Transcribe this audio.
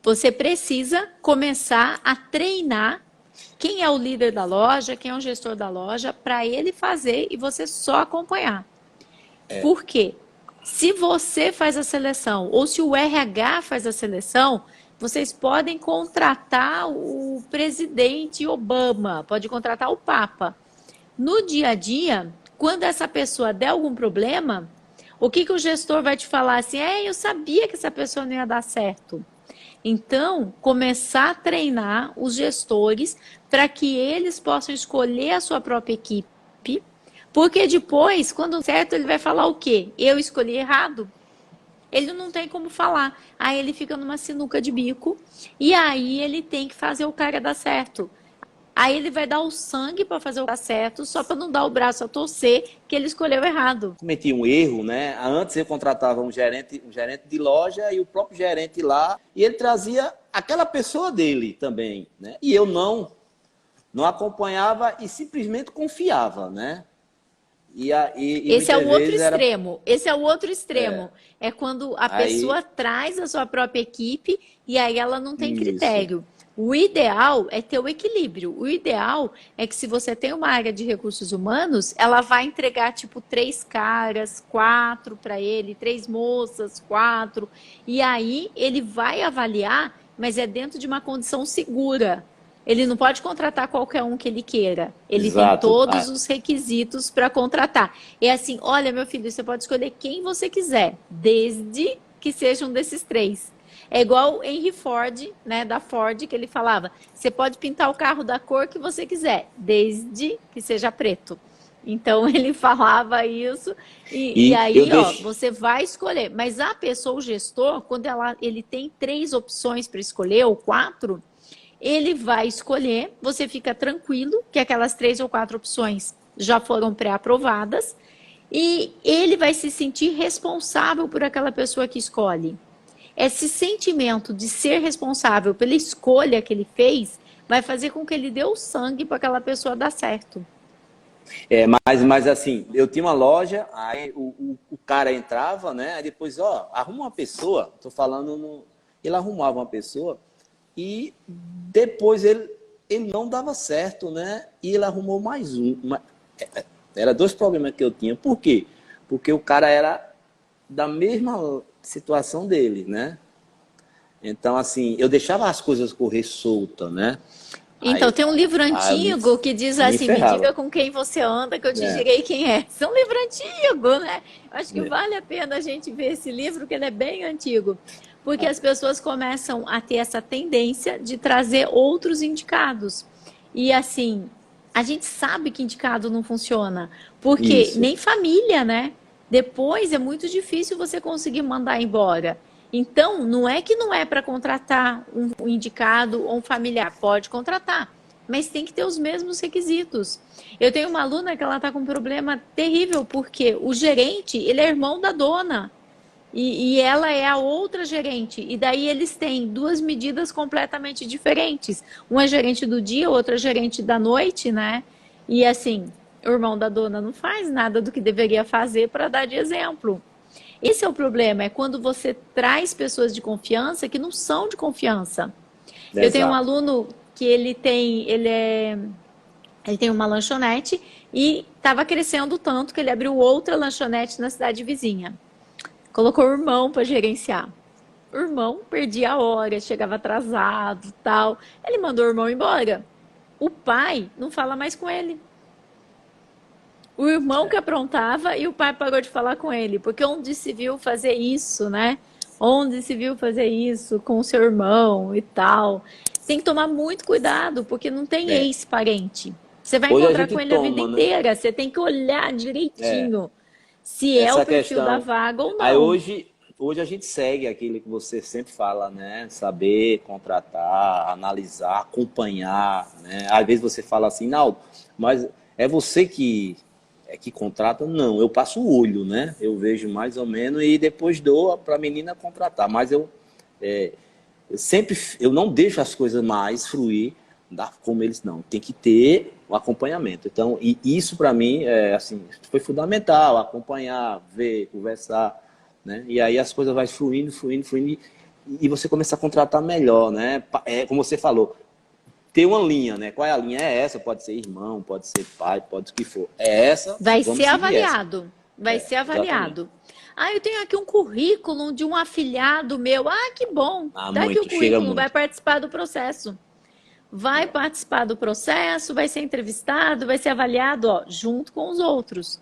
Você precisa começar a treinar quem é o líder da loja, quem é o gestor da loja, para ele fazer e você só acompanhar. Por quê? Se você faz a seleção ou se o RH faz a seleção, vocês podem contratar o presidente Obama, pode contratar o Papa. No dia a dia, quando essa pessoa der algum problema, o que o gestor vai te falar assim? Eu sabia que essa pessoa não ia dar certo. Então, começar a treinar os gestores para que eles possam escolher a sua própria equipe, porque depois, quando certo, ele vai falar o quê? Eu escolhi errado? Ele não tem como falar. Aí ele fica numa sinuca de bico e aí ele tem que fazer o cara dar certo. Aí ele vai dar o sangue para fazer o dar certo, só para não dar o braço a torcer que ele escolheu errado. Cometi um erro, né? Antes eu contratava um gerente de loja e o próprio gerente lá, e ele trazia aquela pessoa dele também, né? E eu não acompanhava e simplesmente confiava, né? Esse é o outro extremo. Esse é o outro extremo. É quando a pessoa traz a sua própria equipe e aí ela não tem critério. O ideal é ter o equilíbrio. O ideal é que se você tem uma área de recursos humanos, ela vai entregar tipo 3 caras, 4 para ele, 3 moças, 4. E aí ele vai avaliar, mas é dentro de uma condição segura. Ele não pode contratar qualquer um que ele queira. Ele tem todos os requisitos para contratar. É assim, olha, meu filho, você pode escolher quem você quiser, desde que seja um desses 3. É igual Henry Ford, né, da Ford, que ele falava, você pode pintar o carro da cor que você quiser, desde que seja preto. Então, ele falava isso, e aí, você vai escolher. Mas a pessoa, o gestor, quando ele tem 3 opções para escolher, ou 4, ele vai escolher, você fica tranquilo que aquelas 3 ou 4 opções já foram pré-aprovadas, e ele vai se sentir responsável por aquela pessoa que escolhe. Esse sentimento de ser responsável pela escolha que ele fez vai fazer com que ele dê o sangue para aquela pessoa dar certo. Mas assim, eu tinha uma loja, aí o cara entrava, né? Aí depois, arruma uma pessoa, tô falando, ele arrumava uma pessoa e depois ele não dava certo, né? E ele arrumou mais um. Era 2 problemas que eu tinha. Por quê? Porque o cara era da mesma situação dele, né? Então, assim, eu deixava as coisas correr solta, né? Então, tem um livro antigo que diz assim, me diga com quem você anda que eu te direi quem é. Isso é um livro antigo, né? Acho que vale a pena a gente ver esse livro, que ele é bem antigo. Porque as pessoas começam a ter essa tendência de trazer outros indicados. E assim, a gente sabe que indicado não funciona. Porque nem família, né? Depois é muito difícil você conseguir mandar embora. Então, não é que não é para contratar um indicado ou um familiar. Pode contratar, mas tem que ter os mesmos requisitos. Eu tenho uma aluna que ela está com um problema terrível, porque o gerente, ele é irmão da dona. E ela é a outra gerente. E daí eles têm 2 medidas completamente diferentes. Uma é gerente do dia, outra é gerente da noite, né? E assim, o irmão da dona não faz nada do que deveria fazer para dar de exemplo. Esse é o problema, é quando você traz pessoas de confiança que não são de confiança. Exato. Eu tenho um aluno que ele tem uma lanchonete e estava crescendo tanto que ele abriu outra lanchonete na cidade vizinha. Colocou o irmão para gerenciar. O irmão perdia a hora, chegava atrasado, tal. Ele mandou o irmão embora. O pai não fala mais com ele. O irmão que aprontava e o pai parou de falar com ele. Porque onde se viu fazer isso, né? Onde se viu fazer isso com o seu irmão e tal. Tem que tomar muito cuidado, porque não tem ex-parente. Você vai encontrar com ele a vida inteira. Você tem que olhar direitinho se é o perfil da vaga ou não. Aí hoje a gente segue aquilo que você sempre fala, né? Saber contratar, analisar, acompanhar, né? Às vezes você fala assim, não, mas é você que contrata? Não, eu passo o olho, né? Eu vejo mais ou menos e depois dou para a menina contratar. Mas eu não deixo as coisas mais fluir como eles não. Tem que ter o acompanhamento. Então, e isso para mim assim, foi fundamental, acompanhar, ver, conversar, né? E aí as coisas vão fluindo. e você começar a contratar melhor, né? Como você falou, ter uma linha, né? Qual é a linha? É essa, pode ser irmão, pode ser pai, pode o que for. É essa, Vai vamos ser seguir avaliado. essa. Vai ser avaliado. Exatamente. Ah, eu tenho aqui um currículo de um afilhado meu. Ah, que bom. Ah, Dá aqui o muito, chega currículo, vai muito. participar do processo. Vai participar do processo, vai ser entrevistado, vai ser avaliado, ó, junto com os outros.